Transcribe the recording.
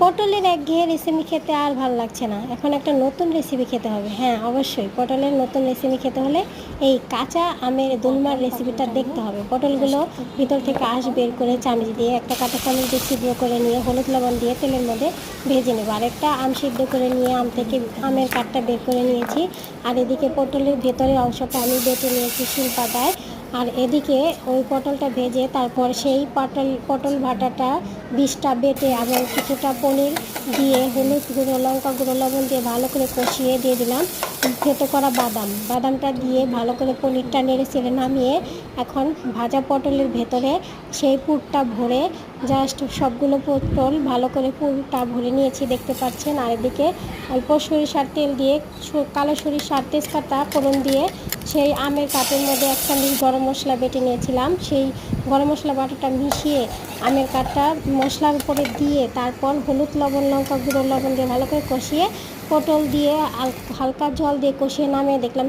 পটলের একঘেয়ে রেসিপি খেতে আর ভালো লাগছে না, এখন একটা নতুন রেসিপি খেতে হবে। হ্যাঁ, অবশ্যই পটলের নতুন রেসিপি খেতে হলে এই কাঁচা আমের দোলমার রেসিপিটা দেখতে হবে। পটলগুলো ভিতর থেকে আঁশ বের করে চামচ দিয়ে একটা কাঁটা চামচ দিয়ে ছিদ্র করে নিয়ে হলুদ লবণ দিয়ে তেলের মধ্যে ভেজে নেব। আর একটা আম সিদ্ধ করে নিয়ে আম থেকে আমের কাঠটা বের করে নিয়েছি। আর এদিকে পটলের ভেতরের অংশটা আমি বেটে নিয়েছি শিলপাটায়। আর এদিকে ওই পটলটা ভেজে তারপর সেই পটল ভাটাটা বীজটা বেটে এবং কিছুটা পনির দিয়ে হলুদ গুঁড়ো লঙ্কা গুঁড়ো লবণ দিয়ে ভালো করে কষিয়ে দিয়ে দিলাম থেতো করা বাদামটা দিয়ে ভালো করে পনিরটা নেড়ে চেড়ে নামিয়ে এখন ভাজা পটলের ভেতরে সেই পুরটা ভরে জাস্ট সবগুলো পটল ভালো করে পুরটা ভরে নিয়েছি, দেখতে পাচ্ছেন। আর এদিকে অল্প সরিষার তেল দিয়ে কালো সরিষার তেজপাতা ফোড়ন দিয়ে সেই আমের কাঠের মধ্যে এক চামচ গরম মশলা বেটে নিয়েছিলাম, সেই গরম মশলা বাটাটা মিশিয়ে আমের কাঠটা মশলার উপরে দিয়ে তারপর হলুদ লবণ লঙ্কা গুঁড়ো লবণ দিয়ে ভালো করে কষিয়ে পটল দিয়ে হালকা জল দিয়ে কষিয়ে নামিয়ে দেখলাম।